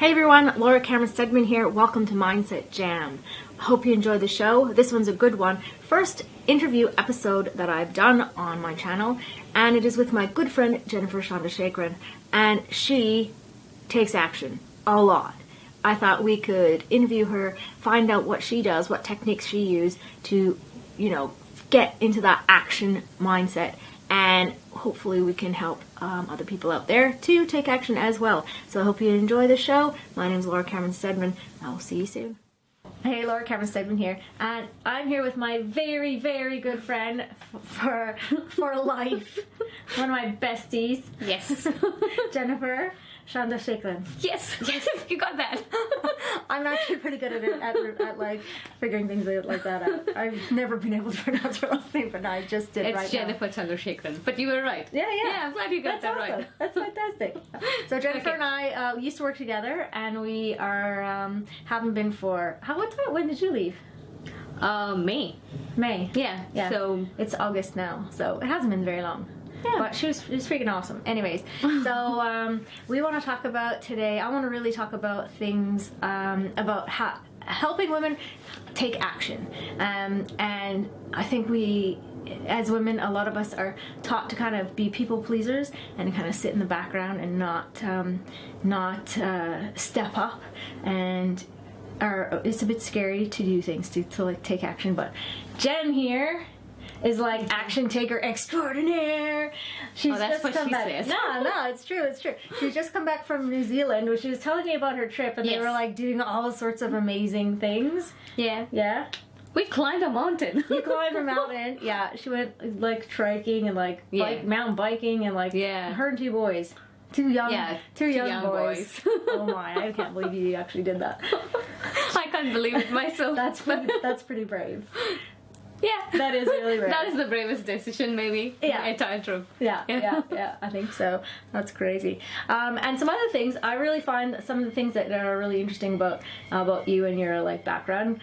Hey everyone, Laura Cameron-Stedman here. Welcome to Mindset Jam. Hope you enjoy the show. This one's a good one. First interview episode that I've done on my channel, and it is with my good friend Jennifer Chandrasekaran, and she takes action a lot. I thought we could interview her, find out what she does, what techniques she uses to, get into that action mindset, and hopefully we can help other people out there to take action as well. So I hope you enjoy the show. My name is Laura Cameron-Stedman. I will see you soon. Hey, Laura Cameron-Stedman here, and I'm here with my very, very good friend for life, one of my besties. Yes. Jennifer Chandrasekaran. Yes, you got that. I'm actually pretty good at it, at like figuring things out like that out. I've never been able to pronounce her last name, but I just did. It's Jennifer Chandrasekaran, but you were right. Yeah. I'm glad you got that awesome. right. That's fantastic. So Jennifer and I used to work together, and we are haven't been for when did you leave? May. Yeah. So it's August now, so it hasn't been very long. Yeah. But she was freaking awesome. Anyways, so we want to talk about today. I want to really talk about things about helping women take action. And I think we, as women, a lot of us are taught to kind of be people pleasers and kind of sit in the background and not step up. And it's a bit scary to do things, to like take action. But Jen here is like action taker extraordinaire. That's what she says. No, it's true. She's just come back from New Zealand, which she was telling me about her trip, and they were like doing all sorts of amazing things. Yeah. We climbed a mountain. You climbed a mountain. Yeah, she went like trekking and like mountain biking and like her and two boys. Two young boys. Oh my, I can't believe you actually did that. I can't believe it myself. That's pretty brave. Yeah. That is really brave. That is the bravest decision, maybe. Yeah. My entire trip. Yeah, I think so. That's crazy. And some other things, I really find some of the things that are really interesting about you and your like background.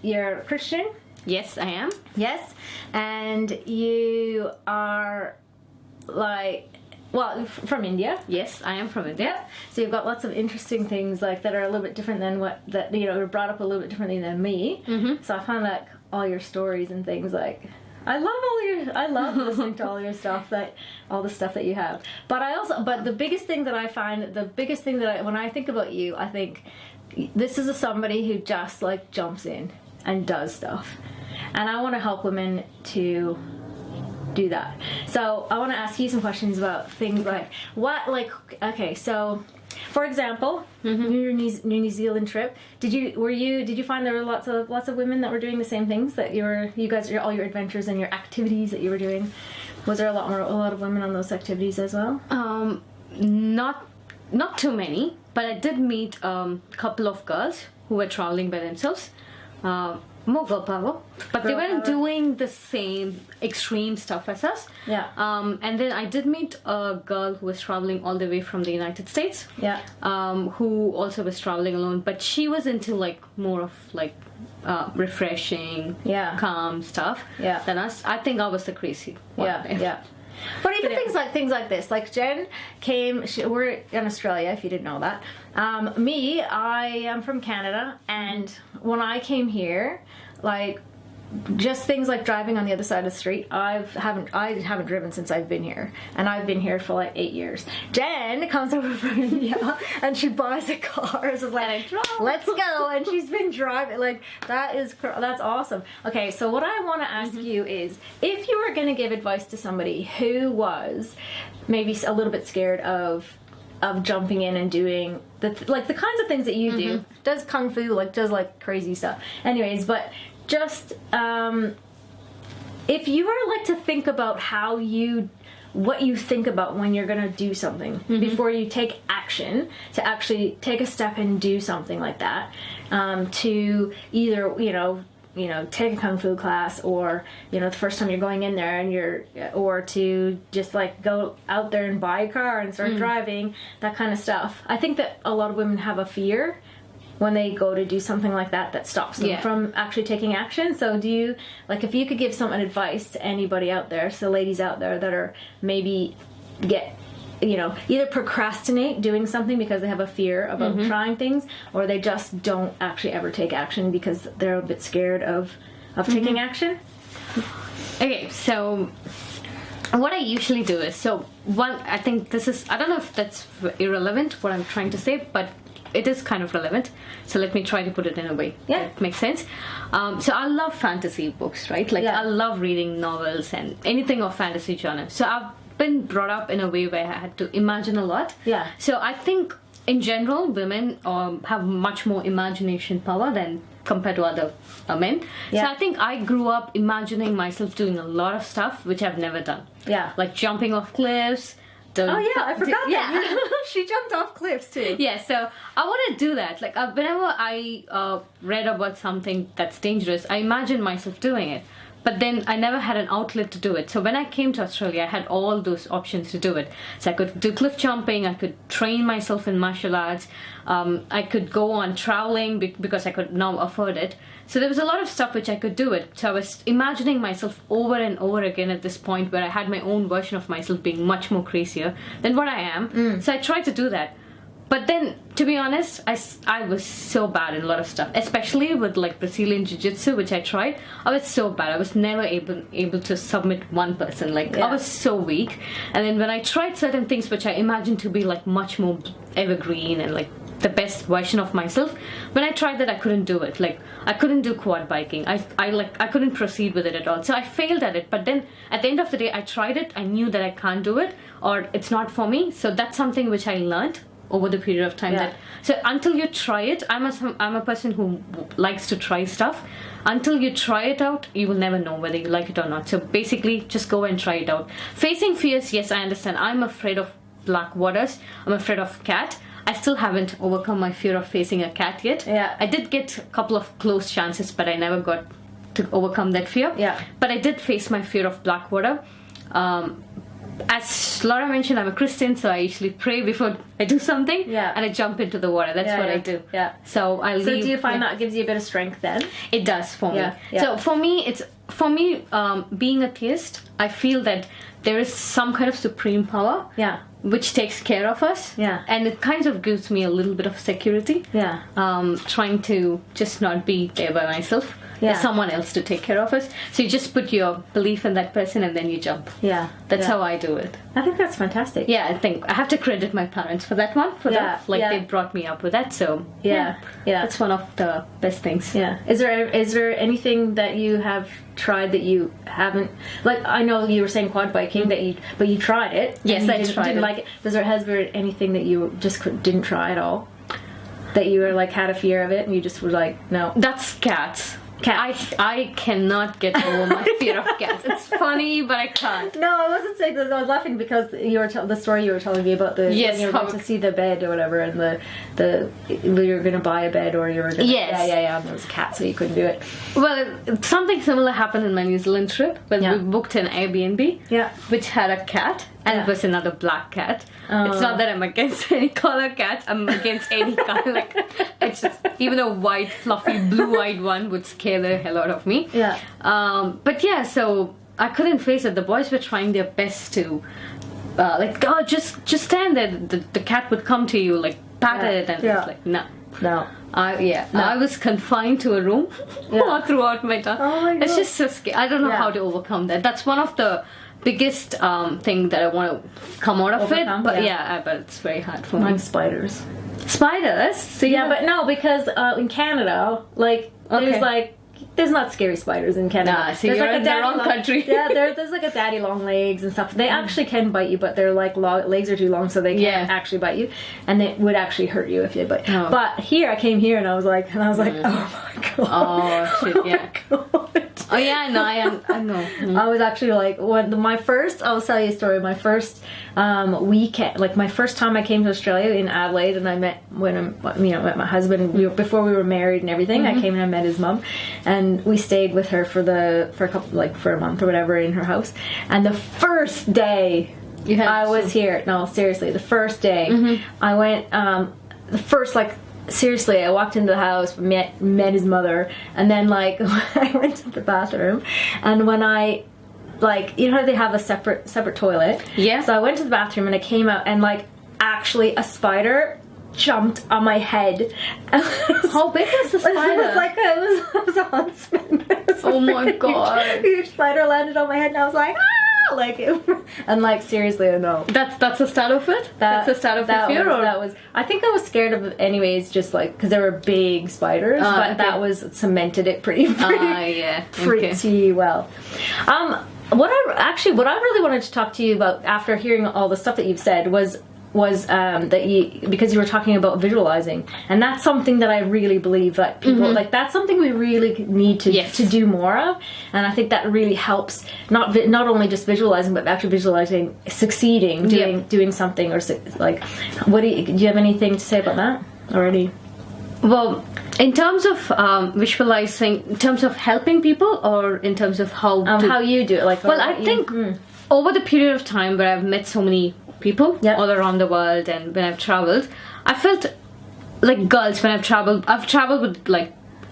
You're Christian. Yes, I am. Yes. And you are from India. Yes, I am from India. So you've got lots of interesting things like that are a little bit different than were brought up a little bit differently than me. Mm-hmm. So I find like all your stories and things like I love listening to all your stuff, all the stuff that you have. But the biggest thing that I find, when I think about you, I think this is somebody who just like jumps in and does stuff, and I want to help women to do that. So I want to ask you some questions about things so for example, your New Zealand trip, did you find there were lots of women that were doing the same things that all your adventures and your activities that you were doing? Was there a lot of women on those activities as well? Not too many, but I did meet a couple of girls who were traveling by themselves. More girl power, but they weren't doing the same extreme stuff as us. Yeah. And then I did meet a girl who was traveling all the way from the United States. Yeah. Who also was traveling alone, but she was into like more of like refreshing, calm stuff. Yeah. Than us. I think I was the crazy one. Yeah. But even things like this, like Jen came. We're in Australia, if you didn't know that. I am from Canada, and when I came here, like just things like driving on the other side of the street, I haven't driven since I've been here, and I've been here for like 8 years. Jen comes over from India and she buys a car. It's like, let's go, and she's been driving. Like that's awesome. Okay, so what I want to ask you is, if you were going to give advice to somebody who was maybe a little bit scared of jumping in and doing the kinds of things that you do, does kung fu, does crazy stuff. Anyways, but just if you were to think about what you think about when you're gonna do something before you take action, to actually take a step and do something like that, to either take a kung fu class, or the first time you're going in there or to just go out there and buy a car and start driving, that kind of stuff. I think that a lot of women have a fear when they go to do something like that stops them from actually taking action. So do you, if you could give some advice to anybody out there, so ladies out there that are maybe either procrastinate doing something because they have a fear about trying things, or they just don't actually ever take action because they're a bit scared of taking action. Okay, so what I usually do is, I think this is, I don't know if that's irrelevant what I'm trying to say, but it is kind of relevant, so let me try to put it in a way that makes sense. So I love fantasy books, right? I love reading novels and anything of fantasy genre. So I've been brought up in a way where I had to imagine a lot. Yeah. So I think in general women have much more imagination power than compared to other men. Yeah. So I think I grew up imagining myself doing a lot of stuff which I've never done. Yeah. Like jumping off cliffs. I forgot that. She jumped off cliffs too. Yeah, so I want to do that. Like whenever I read about something that's dangerous, I imagine myself doing it. But then I never had an outlet to do it. So when I came to Australia, I had all those options to do it. So I could do cliff jumping, I could train myself in martial arts, I could go on traveling because I could now afford it. So there was a lot of stuff which I could do it. So I was imagining myself over and over again at this point where I had my own version of myself being much more crazier than what I am. So I tried to do that. But then, to be honest, I was so bad in a lot of stuff, especially with like Brazilian Jiu-Jitsu, which I tried. I was so bad. I was never able to submit one person. I was so weak. And then when I tried certain things which I imagined to be like much more evergreen and like the best version of myself, when I tried that, I couldn't do it. Like I couldn't do quad biking. I couldn't proceed with it at all. So I failed at it. But then at the end of the day, I tried it. I knew that I can't do it or it's not for me. So that's something which I learned over the period of time. So until you try it, I'm a person who likes to try stuff. Until you try it out, you will never know whether you like it or not. So basically, just go and try it out. Facing fears, yes, I understand. I'm afraid of black waters. I'm afraid of cat. I still haven't overcome my fear of facing a cat yet. Yeah. I did get a couple of close chances, but I never got to overcome that fear. Yeah. But I did face my fear of black water. As Laura mentioned, I'm a Christian, so I usually pray before I do something, and I jump into the water. That's what I do. Yeah. So I leave. So do you find that gives you a bit of strength then? It does for me. Yeah. So for me, being a theist, I feel that there is some kind of supreme power. Yeah. Which takes care of us. Yeah. And it kind of gives me a little bit of security. Yeah. Trying to just not be there by myself. Yeah. There's someone else to take care of us. So you just put your belief in that person and then you jump. Yeah. That's how I do it. I think that's fantastic. Yeah, I think I have to credit my parents for that one. They brought me up with that. So yeah, that's one of the best things. Yeah. Is there anything that you have tried that you haven't, like I know you were saying quad biking but you tried it? Yes, I tried didn't it. like it. Has there anything that you just didn't try at all? That you were like had a fear of it and you just were like no? That's cats. I cannot get over my fear of cats. It's funny, but I can't. No, I wasn't saying this. I was laughing because you were the story you were telling me about when you were going to see the bed or whatever, and the you were going to buy a bed or you were going and there was a cat, so you couldn't do it. Well, something similar happened in my New Zealand trip when we booked an Airbnb, which had a cat. And it was another black cat. It's not that I'm against any color cats. I'm against any color. Like, it's just, even a white, fluffy, blue-eyed one would scare the hell out of me. Yeah. But yeah, so I couldn't face it. The boys were trying their best to, just stand there. The cat would come to you, like, pat it, and it's like, no. No. I was confined to a room throughout my time. Oh my God. It's just so scary. I don't know how to overcome that. That's one of the biggest thing that I want to come out of it, but but it's very hard for me. Spiders. Spiders? So but no, because in Canada, there's not scary spiders in Canada. Nah, so you're in the wrong country. There's like a daddy long legs and stuff. They actually can bite you, but their legs are too long, so they can't actually bite you, and they would actually hurt you if you bite. Oh. But here, I came here and I was like, oh my God. Oh shit! Yeah. Oh yeah, I know. I was actually like, I'll tell you a story. My first weekend, like my first time I came to Australia in Adelaide, and I met met my husband before we were married and everything. I came and I met his mum, and we stayed with her for a month or whatever in her house. And the first day I was here, no, seriously, the first day I went, seriously, I walked into the house, met his mother, and then I went to the bathroom, and when I like, you know how they have a separate toilet? Yeah. So I went to the bathroom and I came out and like actually a spider jumped on my head. How big was the spider? It was a huntsman. Oh my god. Huge spider landed on my head and I was like, ah! Like, and like, seriously, no. That's the start of it? That's the start of the fear? I think I was scared of it anyways, just like, because they were big spiders, but okay. that was cemented it pretty yeah. pretty well. What I really wanted to talk to you about after hearing all the stuff that you've said was that because you were talking about visualizing, and that's something that I really believe that people like, that's something we really need to do more of, and I think that really helps not only just visualizing but actually visualizing succeeding, doing something, or like, do you have anything to say about that already? Well, in terms of visualizing, in terms of helping people, or in terms of how you do it, like, well, I think over the period of time where I've met so many people all around the world, and when I've traveled, I felt like girls when I've traveled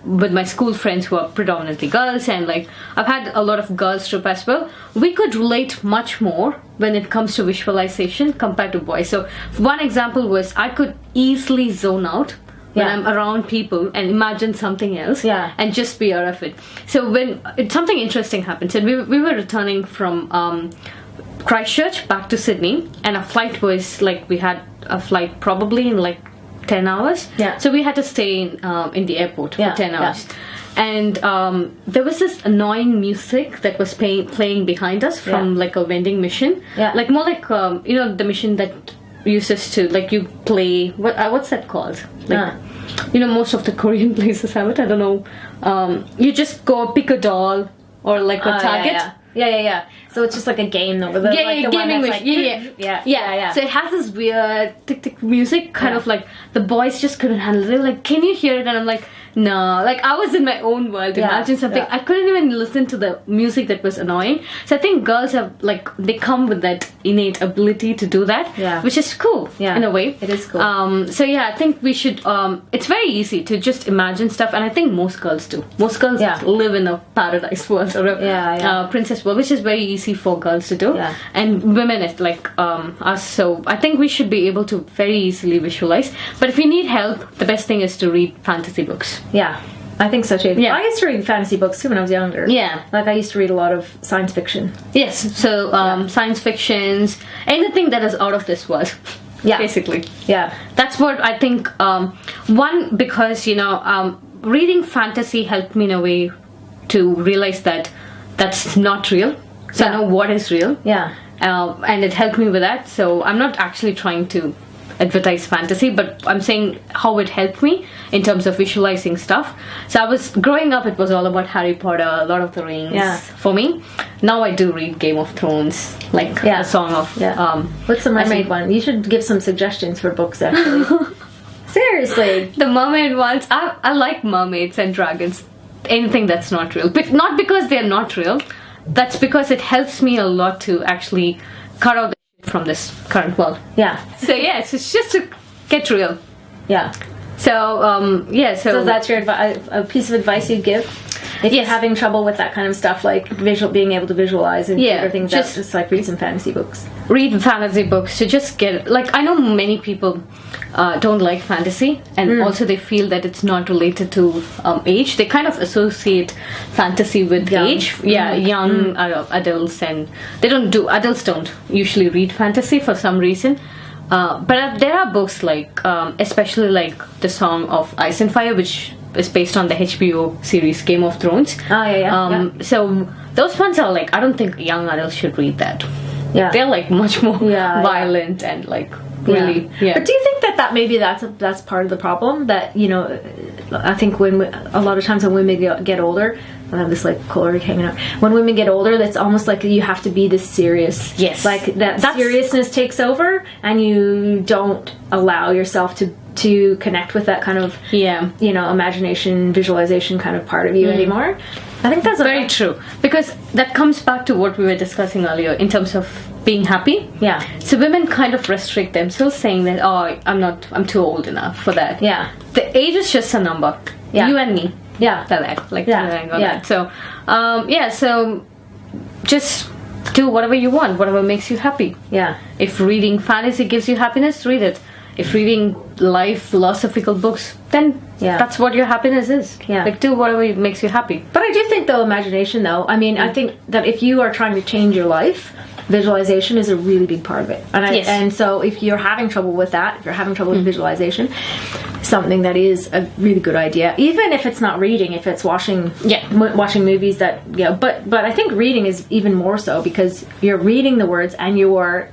with my school friends who are predominantly girls, and like I've had a lot of girls trip as well. We could relate much more when it comes to visualization compared to boys. So one example was I could easily zone out when I'm around people and imagine something else and just be out of it. So when something interesting happened, and we were returning from Christchurch back to Sydney, and our flight was like, we had a flight probably in like 10 hours. So we had to stay in the airport for 10 hours. And there was this annoying music that was playing behind us from like a vending machine. Like more like, you know, the machine that uses to, like, you play, what's that called? Like, you know, most of the Korean places have it. I don't know. You just go pick a doll or like a target. Yeah. So it's just like a game though. Gaming machine. Yeah. So it has this weird tick music, kind of like the boys just couldn't handle it. They were like, can you hear it? And I'm like, no. Like, I was in my own world. Imagine something. I couldn't even listen to the music that was annoying. So I think girls have, like, they come with that innate ability to do that, which is cool in a way. It is cool. So yeah, I think we should, it's very easy to just imagine stuff, and I think most girls do. Most girls live in a paradise world, or a princess world, which is very easy for girls to do. And women, it's like us, so I think we should be able to very easily visualize. But if you need help, the best thing is to read fantasy books. Yeah, I think so too. I used to read fantasy books too when I was younger. Like, I used to read a lot of science fiction. Yes, so science fictions, anything that is out of this world. Basically. That's what I think. One, because, you know, reading fantasy helped me in a way to realize that that's not real. So I know what is real. And it helped me with that. So I'm not actually trying to advertise fantasy, but I'm saying how it helped me in terms of visualizing stuff. So I was growing up, it was all about Harry Potter, Lord of the Rings for me. Now I do read Game of Thrones, like a Song of what's the mermaid one? You should give some suggestions for books, actually. Seriously, the mermaid ones. I like mermaids and dragons, anything that's not real, but not because they're not real. That's because it helps me a lot to actually cut out the shit from this current world. So it's just to get real. So so that's your a piece of advice you'd give if you're having trouble with that kind of stuff, like being able to visualize and figure things out. Just like read some fantasy books. Read fantasy books to just get, like, I know many people don't like fantasy, and also they feel that it's not related to age. They kind of associate fantasy with age. Young adults, and adults don't usually read fantasy for some reason. But there are books like, especially like the Song of Ice and Fire, which is based on the HBO series Game of Thrones. So those ones are like, I don't think young adults should read that. They're like much more violent and like really. But do you think that maybe that's part of the problem? That, you know, I think a lot of times when women get older, I have this like color hanging out. When women get older, that's almost like you have to be this serious. Like that seriousness takes over, and you don't allow yourself to connect with that kind of you know, imagination, visualization kind of part of you anymore. I think that's very true, because that comes back to what we were discussing earlier in terms of being happy. So women kind of restrict themselves, saying that, oh, I'm too old enough for that. The age is just a number. You and me. That. So so just do whatever you want, whatever makes you happy. Yeah. If reading fantasy gives you happiness, read it. If reading life philosophical books, then that's what your happiness is. Yeah. Like, do whatever makes you happy. But I do think, though, imagination, though, I mean, I think that if you are trying to change your life, visualization is a really big part of it. And so if you're having trouble with that, if you're having trouble with visualization, something that is a really good idea, even if it's not reading, if it's watching movies that, but I think reading is even more so, because you're reading the words and you are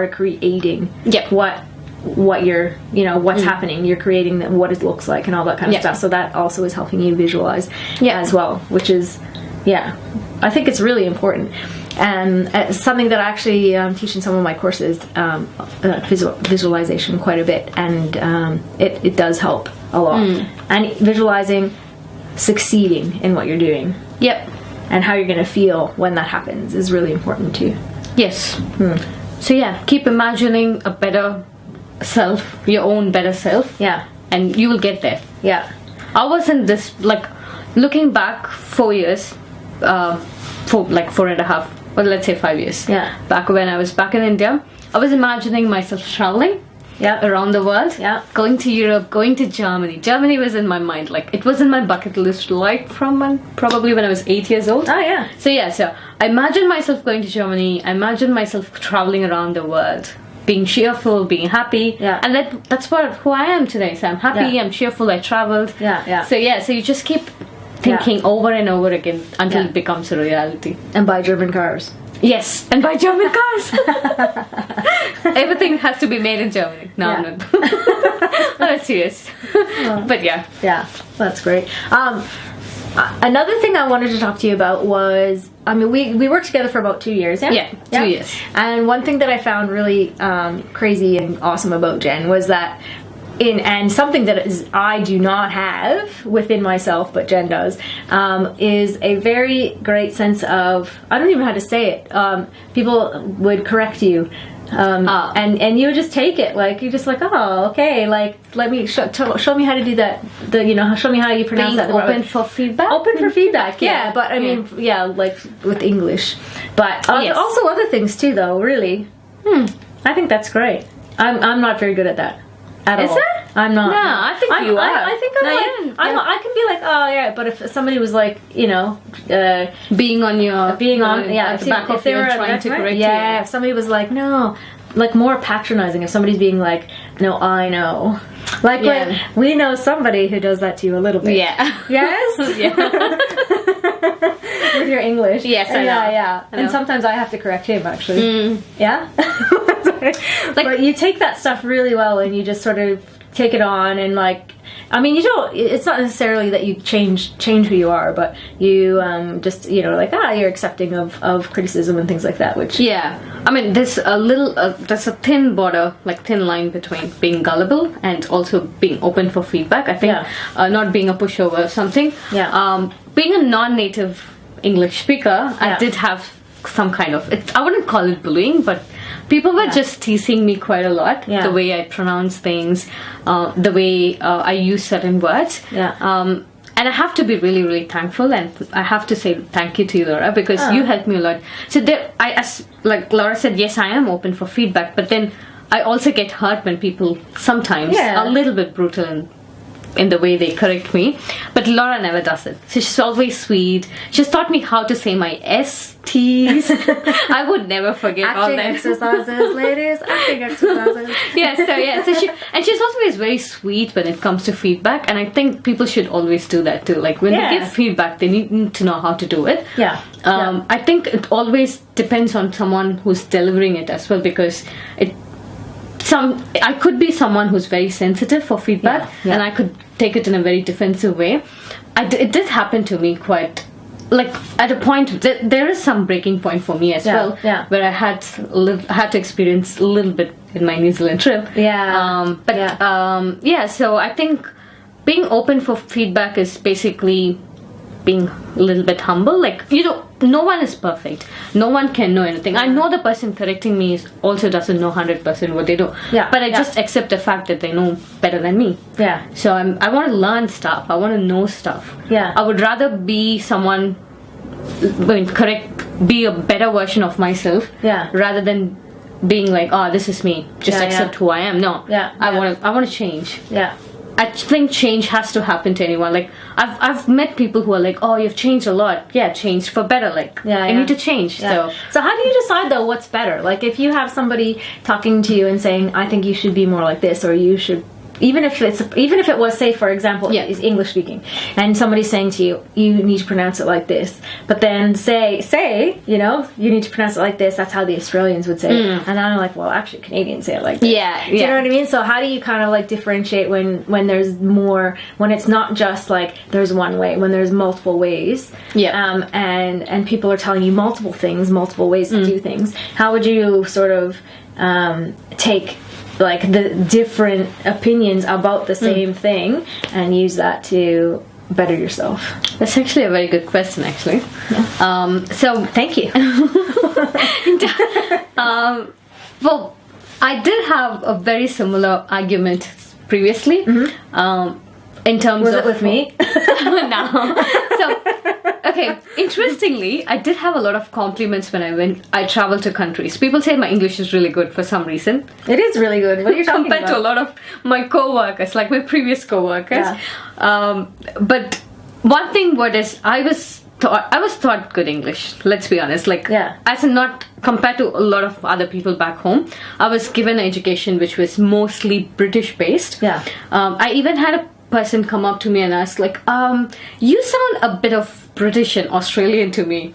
creating what you're, what's happening. You're creating what it looks like and all that kind of stuff. So that also is helping you visualize as well, which is, I think it's really important. And something that I actually teach in some of my courses, visualization quite a bit, and it does help a lot. And visualizing succeeding in what you're doing. Yep. And how you're going to feel when that happens is really important too. Yes. So keep imagining a better self, your own better self. Yeah. And you will get there. Yeah. I was in this, like, looking back 4 years, for like 4.5, or let's say 5 years. Yeah. Back when I was back in India, I was imagining myself traveling around the world. Yeah. Going to Europe, going to Germany. Germany was in my mind. Like, it was in my bucket list right from probably when I was 8 years old. Oh, yeah. So I imagined myself going to Germany. I imagined myself traveling around the world, being cheerful, being happy. Yeah. And that's who I am today. So I'm happy, I'm cheerful, I traveled. Yeah. So so you just keep thinking over and over again until it becomes a reality. And buy German cars. Yes, and buy German cars. Everything has to be made in Germany. No, I'm not. I'm not serious. But yeah, that's great. Another thing I wanted to talk to you about was, I mean, we worked together for about 2 years. Yeah, 2 years. And one thing that I found really crazy and awesome about Jen was that and something that I do not have within myself, but Jen does, is a very great sense of, I don't even know how to say it. People would correct you. And you would just take it, like, you're just like, oh, okay, like, let me show me how to do that, show me how you pronounce that. Open for feedback? Open for feedback, yeah. But I mean, like with English. But also other things too, though, really. I think that's great. I'm not very good at that. Is it? I'm not. No, I think you are. I think I can be like, oh yeah, but if somebody was like, being on the back of your trying to correct you. Yeah, if somebody was like, no, like more patronizing. If somebody's being like, no, I know. Like when we know somebody who does that to you a little bit. Yeah. Yes? Yeah. With your English. Yes, I know. Yeah. And sometimes I have to correct him, actually. Yeah? But you take that stuff really well and you just sort of take it on and like, I mean, it's not necessarily that you change who you are, but you just, like, you're accepting of criticism and things like that, which... Yeah. I mean, there's a thin border, like thin line between being gullible and also being open for feedback. I think not being a pushover or something. Yeah. Being a non-native English speaker, I did have some kind of, I wouldn't call it bullying, but people were just teasing me quite a lot. The way I pronounce things, the way I use certain words. And I have to be really, really thankful, and I have to say thank you to you, Laura, because you helped me a lot. So like Laura said, yes, I am open for feedback, but then I also get hurt when people sometimes are a little bit brutal in the way they correct me. But Laura never does it. So she's always sweet. She's taught me how to say my STs. I would never forget all that. Acting exercises, ladies. Acting exercises. So she's always very sweet when it comes to feedback, and I think people should always do that too. Like when they give feedback, they need to know how to do it. I think it always depends on someone who's delivering it as well, because I could be someone who's very sensitive for feedback, and I could take it in a very defensive way. It did happen to me quite, like at a point. There is some breaking point for me as well, where I had to experience a little bit in my New Zealand trip. So I think being open for feedback is basically being a little bit humble. Like, no one is perfect. No one can know anything. I know the person correcting me also doesn't know 100% what they do. But I just accept the fact that they know better than me. So I want to learn stuff. I want to know stuff. I would rather be someone, be a better version of myself. Yeah. Rather than being like, oh, this is me, just accept who I am. No. Yeah. I want to change. Yeah. I think change has to happen to anyone. Like I've met people who are like, oh, you've changed a lot. Yeah, changed for better. Like I need to change. Yeah. So how do you decide though what's better? Like if you have somebody talking to you and saying, I think you should be more like this, or you should, even if it was, say for example, is English speaking, and somebody's saying to you, you need to pronounce it like this, but then say you know, you need to pronounce it like this. That's how the Australians would say it. And I'm like, well, actually Canadians say it like this. Yeah. Do you know what I mean? So how do you kind of like differentiate when there's more, when it's not just like there's one way, when there's multiple ways? Yeah. And people are telling you multiple things, multiple ways to do things. How would you sort of take like the different opinions about the same thing and use that to better yourself? That's actually a very good question, actually. Yeah. So thank you. Well, I did have a very similar argument previously. In terms Was of it with me? No. So, okay, interestingly, I did have a lot of compliments when I traveled to countries. People say my English is really good for some reason. It is really good. What are you talking compared about? to a lot of my co-workers, like my previous co-workers. Yeah. But one thing I was taught good English, let's be honest. Like, as in not compared to a lot of other people back home, I was given an education which was mostly British based. Yeah. I even had a person come up to me and ask, like, you sound a bit of British and Australian to me.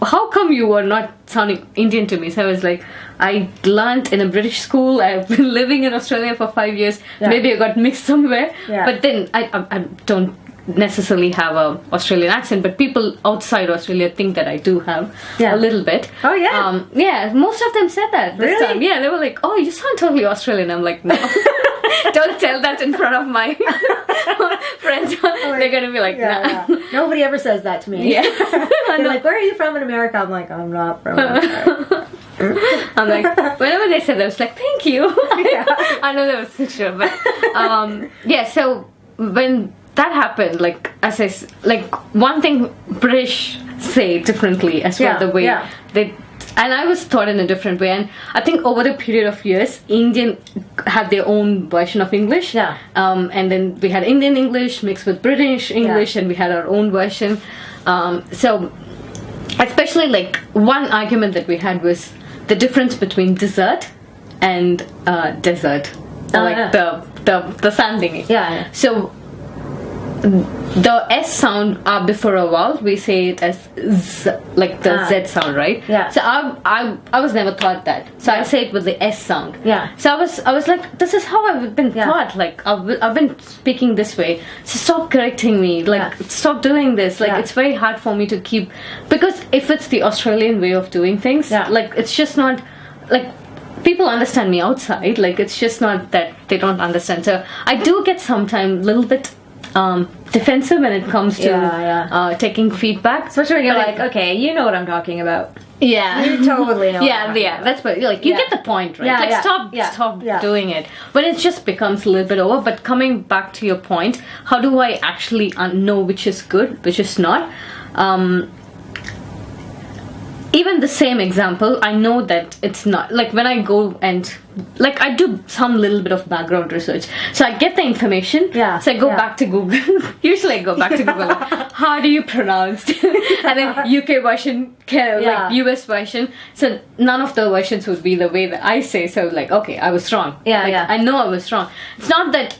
How come you were not sounding Indian to me? So I was like, I learned in a British school. I've been living in Australia for 5 years. Yeah. Maybe I got mixed somewhere. Yeah. But then I don't necessarily have a Australian accent, but people outside Australia think that I do have a little bit. Oh yeah. Yeah, most of them said that this time. Yeah, they were like, oh, you sound totally Australian. I'm like, no. Don't tell that in front of my friends. They're gonna be like, nah. Yeah. Nobody ever says that to me. Yeah. They're like, where are you from in America? I'm like, I'm not from America. I'm like, whenever they said that, I was like, thank you. I know that was true, but yeah. So when that happened, like one thing British say differently as well, the way they. And I was taught in a different way, and I think over the period of years, Indian had their own version of English. Yeah. And then we had Indian English mixed with British English, and we had our own version. So, especially like one argument that we had was the difference between dessert and desert, the sounding. Yeah. So the S sound before a vowel, we say it as Z, like the Z sound, right? Yeah. So I was never taught that. So I say it with the S sound. Yeah. So I was like, this is how I've been taught. Like I've been speaking this way. So stop correcting me. Like stop doing this. Like it's very hard for me to keep, because if it's the Australian way of doing things, like it's just not like. People understand me outside. Like it's just not that they don't understand. So I do get sometimes a little bit defensive when it comes to taking feedback. Especially when you're like, okay, you know what I'm talking about. Yeah. You totally know. That's what, like, you get the point, right? Stop doing it. But it just becomes a little bit over. But coming back to your point, how do I actually know which is good, which is not? Even the same example, I know that it's not, like when I go and, like I do some little bit of background research. So I get the information, so I go back to Google. Usually I go back to Google, like, how do you pronounce? And then UK version, like US version. So none of the versions would be the way that I say. So like, okay, I was wrong. I know I was wrong. It's not that,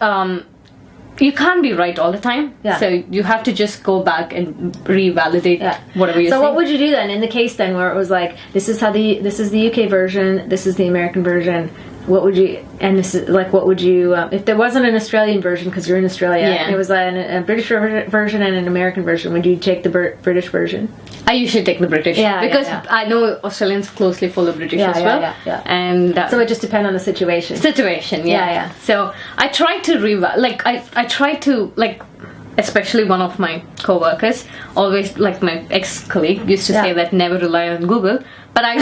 you can't be right all the time. So you have to just go back and revalidate whatever you're saying. So what would you do then in the case then where it was like, this is the UK version, this is the American version? What would you, and this is like, what would you, if there wasn't an Australian version because you're in Australia, and it was a British version and an American version, would you take the British version? I usually take the British because I know Australians closely follow British as well. And so it just depends on the situation. So I try to I try to, like, especially one of my co-workers, always, like my ex-colleague used to say that never rely on Google. But I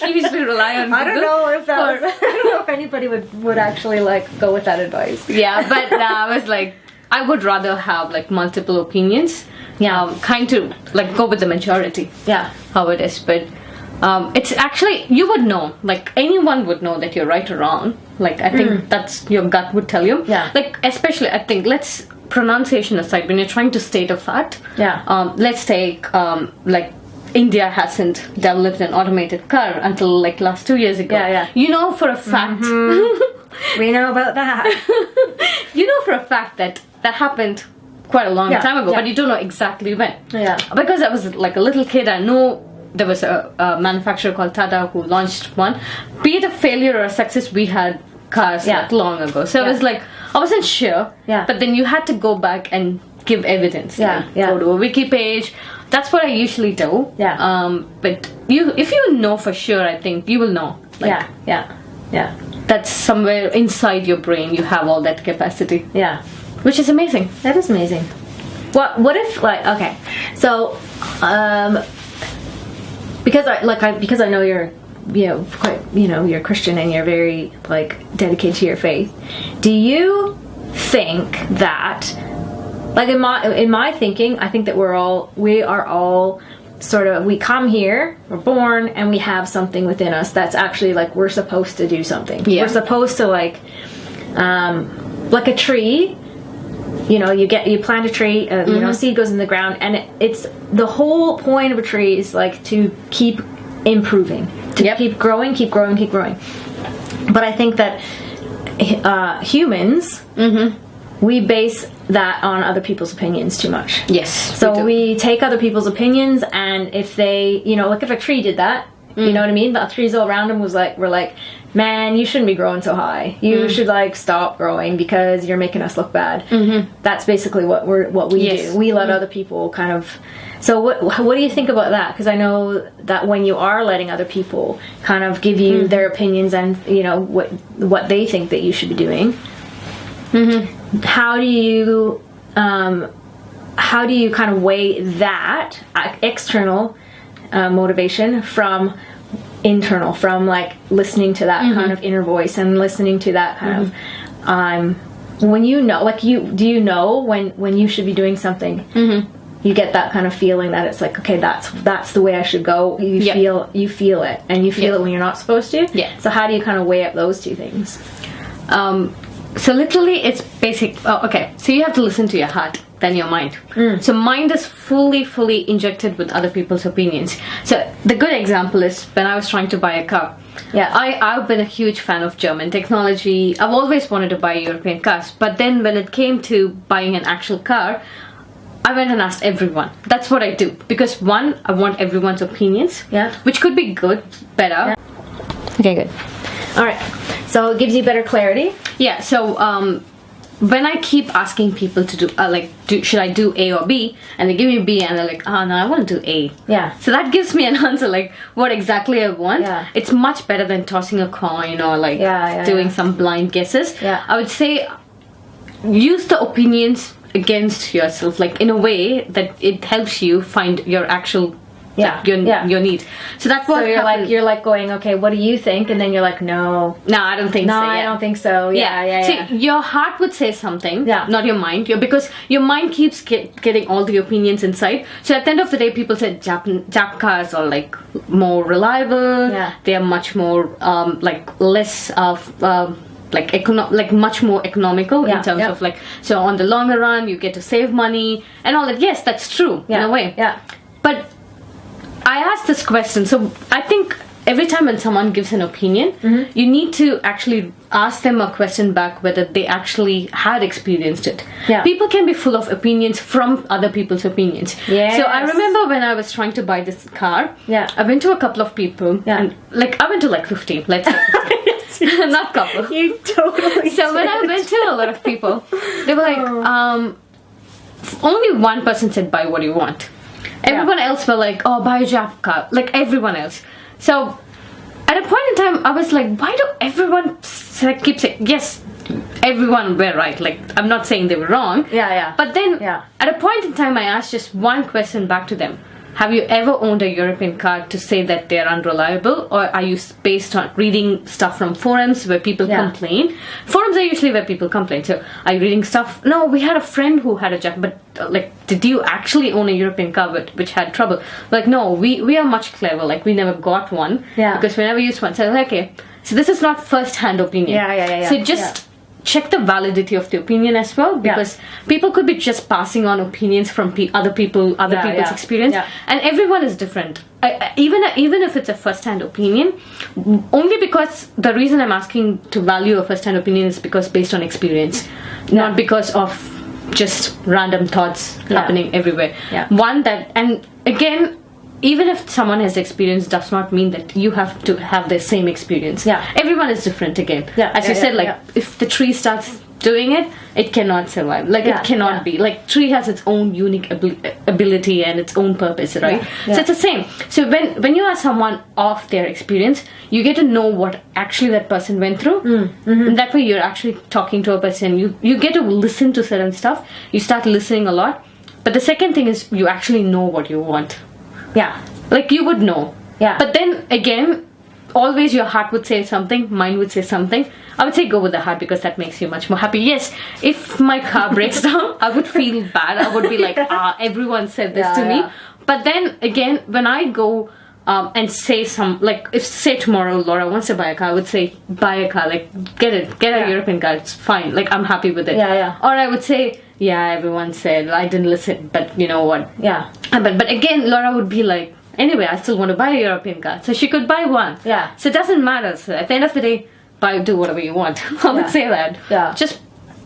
usually rely on Google. I don't know if anybody would actually like go with that advice. Yeah, but I was like, I would rather have like multiple opinions. Yeah. Kind of like go with the majority. Yeah. How it is, but it's actually, you would know, like anyone would know that you're right or wrong. Like I think that's your gut would tell you. Yeah. Like especially I think, let's pronunciation aside, when you're trying to state a fact. Yeah. Let's take like India hasn't developed an automated car until like last 2 years ago. Yeah, yeah. You know for a fact. We know about that. You know for a fact that happened quite a long time ago, but you don't know exactly when. Yeah. Because I was like a little kid, I know there was a manufacturer called Tata who launched one. Be it a failure or a success, we had cars like long ago. So it was like, I wasn't sure, but then you had to go back and give evidence. Yeah, like, go to a wiki page. That's what I usually do. Yeah. But if you know for sure, I think you will know. Like, Yeah. that's somewhere inside your brain. You have all that capacity. Yeah. Which is amazing. That is amazing. What if, like, okay, so because I know you're, quite, you're Christian and you're very like dedicated to your faith. Do you think that, like in my thinking, I think that we are all sort of, we come here, we're born, and we have something within us that's actually like we're supposed to do something. Yeah. We're supposed to like a tree. You plant a tree, seed goes in the ground, and it's the whole point of a tree is like to keep improving, to keep growing. But I think that humans, we base that on other people's opinions too much. Yes. So we take other people's opinions, and if they, like if a tree did that, you know what I mean? The trees all around him were like, man, you shouldn't be growing so high. You should like stop growing because you're making us look bad. That's basically what we do. We let other people kind of. So what do you think about that? Because I know that when you are letting other people kind of give you their opinions and what they think that you should be doing, how do you kind of weigh that external motivation from internal, from like listening to that kind of inner voice and listening to that kind of when do you know when you should be doing something? You get that kind of feeling that it's like, okay, that's the way I should go. You feel it, and you feel it when you're not supposed to. So how do you kind of weigh up those two things? So literally it's basic. Okay, so you have to listen to your heart, then your mind. So mind is fully injected with other people's opinions. So the good example is when I was trying to buy a car. I've been a huge fan of German technology. I've always wanted to buy European cars, but then when it came to buying an actual car, I went and asked everyone. That's what I do, because one, I want everyone's opinions, which could be good, better. Okay, good. All right, so it gives you better clarity. So when I keep asking people to do, should I do A or B, and they give me B, and they're like, oh no, I want to do A. So that gives me an answer, like what exactly I want. It's much better than tossing a coin or like doing some blind guesses. I would say use the opinions against yourself, like in a way that it helps you find your actual your need. So that's what you're like going, okay, what do you think? And then you're like, no, I don't think so. I don't think so. See, your heart would say something, not your mind, because your mind keeps getting all the opinions inside. So at the end of the day, people say Jap cars are like more reliable. They are much more like less of like much more economical in terms of like, so on the longer run you get to save money and all that. Yes, that's true in a way. But I asked this question, so I think every time when someone gives an opinion, you need to actually ask them a question back whether they actually had experienced it. People can be full of opinions from other people's opinions. So I remember when I was trying to buy this car, I went to a couple of people, and like I went to like 15, let's say 15. Not couple. You totally So when I went to a lot of people, they were like, only one person said buy what you want. Everyone else were like, oh, buy a Jap car, like everyone else. So at a point in time, I was like, why do everyone keep saying, yes, everyone were right. Like, I'm not saying they were wrong. But then at a point in time, I asked just one question back to them. have you ever owned a European car to say that they're unreliable, or are you based on reading stuff from forums where people complain? Forums are usually where people complain. So are you reading stuff? No, we had a friend who had a jack, but like, did you actually own a European car which had trouble? Like, no, we are much clever. Like, we never got one because we never used one. So like, okay, so this is not first-hand opinion. Yeah. So just check the validity of the opinion as well, because people could be just passing on opinions from other people's experience, and everyone is different. Even if it's a first-hand opinion, only because the reason I'm asking to value a first-hand opinion is because based on experience, not because of just random thoughts happening everywhere. One that, and again, even if someone has experience does not mean that you have to have the same experience. Everyone is different again. As you said, like if the tree starts doing it, it cannot survive. Like it cannot be. Like tree has its own unique ability and its own purpose, right? So it's the same. So when you ask someone of their experience, you get to know what actually that person went through. And that way you're actually talking to a person. You get to listen to certain stuff. You start listening a lot. But the second thing is you actually know what you want. Like you would know. But then again, always your heart would say something, mind would say something. I would say go with the heart because that makes you much more happy. Yes, if my car breaks down, I would feel bad. I would be like, everyone said this to me. But then again, when I go and say like if say tomorrow Laura wants to buy a car, I would say buy a car, like get a European car, it's fine, like I'm happy with it. Or I would say, everyone said, I didn't listen, but you know what, but again Laura would be like, anyway, I still want to buy a European car, so she could buy one. So it doesn't matter. So at the end of the day, do whatever you want. I would say that. Just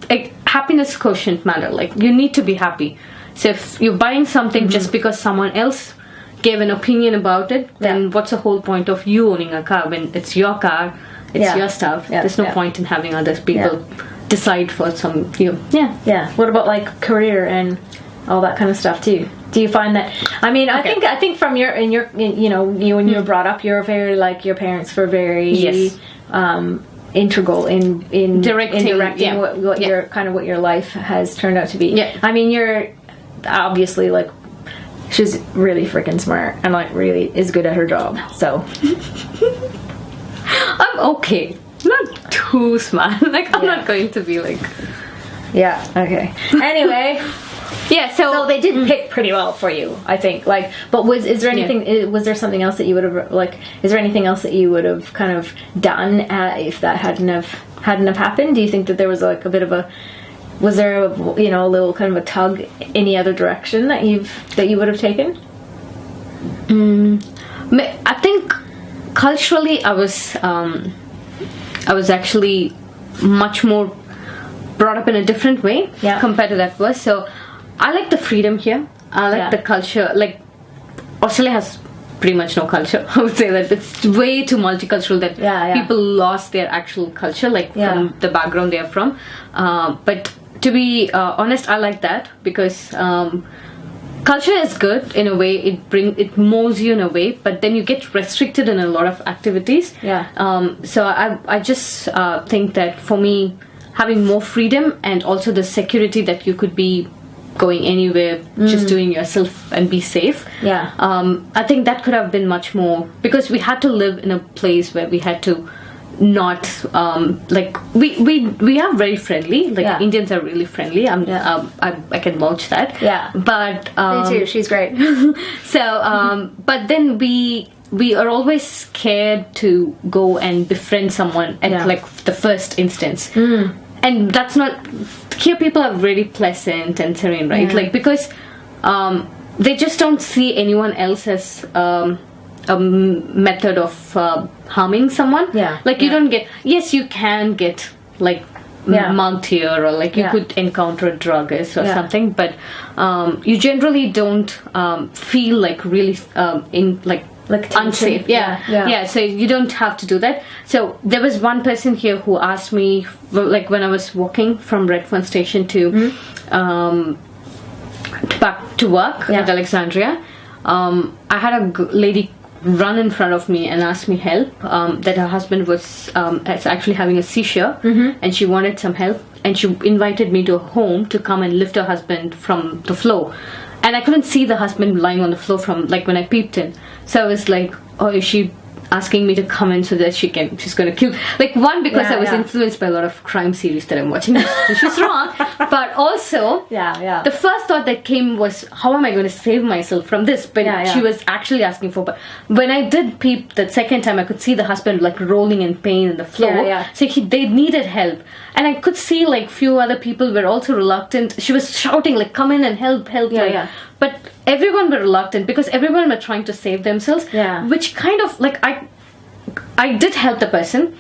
like happiness quotient matter. Like you need to be happy. So if you're buying something just because someone else gave an opinion about it, then what's the whole point of you owning a car when it's your car, it's your stuff? There's no point in having other people decide for you. What about like career and all that kind of stuff too? Do you find that? I mean, I think from when you were brought up, you're very like your parents were very integral in directing what your kind of what your life has turned out to be. I mean, you're obviously like she's really freaking smart and like really is good at her job. So I'm okay. Not too smart. Like I'm not going to be like. Okay. Anyway. So they did pick pretty well for you, I think. Like, but is there anything? Was there something else that you would have like? Is there anything else that you would have kind of done if that hadn't have happened? Do you think that there was like a bit of a? Was there a little kind of a tug any other direction that you would have taken? I think culturally, I was actually much more brought up in a different way compared to that was. So I like the freedom here. I like the culture. Like Australia has pretty much no culture. I would say that it's way too multicultural that people lost their actual culture, like from the background they are from. But to be honest, I like that because culture is good in a way. It molds you in a way, but then you get restricted in a lot of activities. So I just think that for me, having more freedom and also the security that you could be going anywhere, just doing yourself and be safe. I think that could have been much more because we had to live in a place where we had to not like we are very friendly. Like Indians are really friendly. I can vouch that. But me too. She's great. So but then we are always scared to go and befriend someone at like the first instance. And that's not here. People are really pleasant and serene, right? Like because they just don't see anyone else as a method of harming someone. Like you don't get. Yes, you can get like mugged here, or like you could encounter a druggist or something, but you generally don't feel like really in like unsafe. So you don't have to do that. So there was one person here who asked me, like when I was walking from Redfern station to back to work at Alexandria, I had a lady run in front of me and ask me help, that her husband was actually having a seizure, and she wanted some help, and she invited me to her home to come and lift her husband from the floor. and I couldn't see the husband lying on the floor from like when I peeped in. So I was like, oh, is she asking me to come in so that she's gonna kill, like, one, because I was influenced by a lot of crime series that I'm watching, which is wrong, but also the first thought that came was, how am I going to save myself from this? But she was actually asking for, but when I did peep the second time, I could see the husband like rolling in pain on the floor, so they needed help, and I could see like few other people were also reluctant. She was shouting like, come in and help, but everyone were reluctant because everyone were trying to save themselves, which kind of like, I did help the person,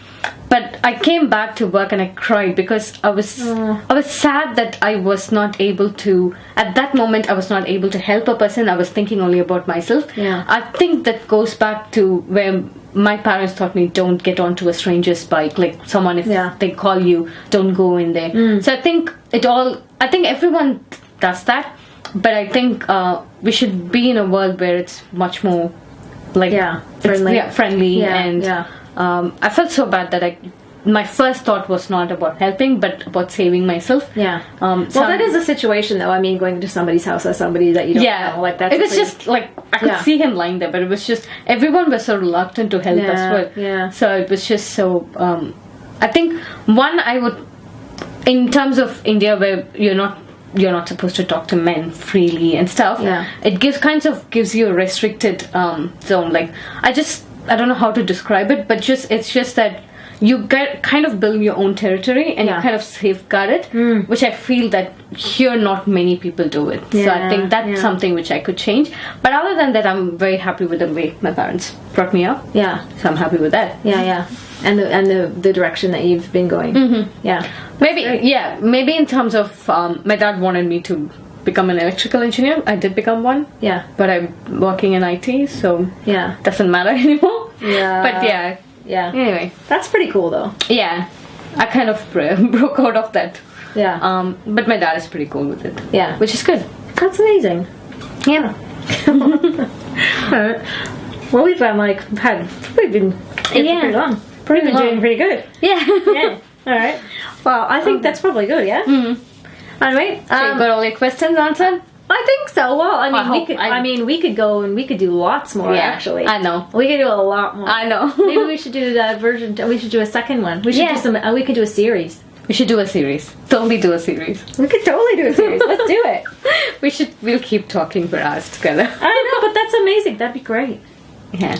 but I came back to work and I cried because I was sad that I was not able to, at that moment I was not able to help a person. I was thinking only about myself. I think that goes back to where my parents taught me, don't get onto a stranger's bike, like someone, if they call you, don't go in there. So I think everyone does that. But I think we should be in a world where it's much more like friendly, and I felt so bad that my first thought was not about helping, but about saving myself. Well, that is a situation, though. I mean, going to somebody's house as somebody that you don't know, like that. It was just like I could see him lying there, but it was just everyone was so reluctant to help as well. So it was just so. I think I would, in terms of India, where you're not supposed to talk to men freely and stuff. It gives you a restricted zone. Like I don't know how to describe it, but it's just that you kind of build your own territory and you kind of safeguard it, which I feel that here not many people do it. So I think that's something which I could change. But other than that, I'm very happy with the way my parents brought me up. So I'm happy with that. And the direction that you've been going. Maybe in terms of my dad wanted me to become an electrical engineer. I did become one. But I'm working in IT, so it doesn't matter anymore. But anyway, that's pretty cool though. I kind of broke out of that. But my dad is pretty cool with it. Which is good. That's amazing. Alright. Well, we've been pretty long. We've been doing pretty good. All right. Well, I think that's probably good. Anyway, so you got all your questions answered? I think so. Well, we could go and we could do lots more. Actually, I know we could do a lot more. I know. Maybe we should do that version. We should do a second one. We should do some. We could do a series. We should do a series. Totally do a series. We could totally do a series. Let's do it. We'll keep talking for hours together. I know, but that's amazing. That'd be great.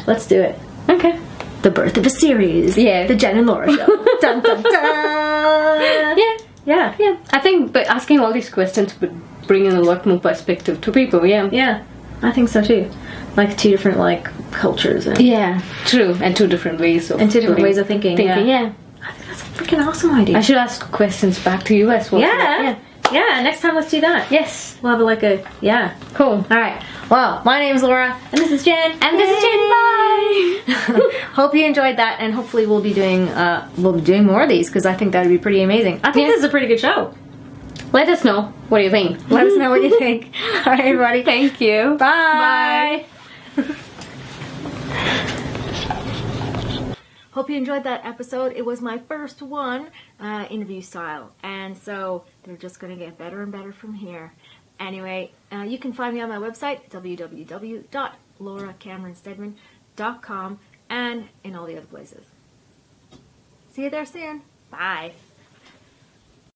Let's do it. Okay. The birth of a series. The Jen and Laura show. Dun, dun, dun. Yeah. I think by asking all these questions would bring in a lot more perspective to people. I think so too. Like two different cultures. And true. And two different ways of ways of thinking. I think that's a freaking awesome idea. I should ask questions back to you as well. Next time let's do that. Yes. We'll have Cool. Alright. Well, my name's Laura. And this is Jen. And this is Jen. Bye. Hope you enjoyed that, and hopefully we'll be doing more of these, because I think that would be pretty amazing. I think this is a pretty good show. Let us know what you think. Let us know what you think. Alright, everybody. Thank you. Bye. Hope you enjoyed that episode. It was my first one, interview style, and so they're just going to get better and better from here. Anyway, you can find me on my website, www.lauracameron-stedman.com, and in all the other places. See you there soon. Bye.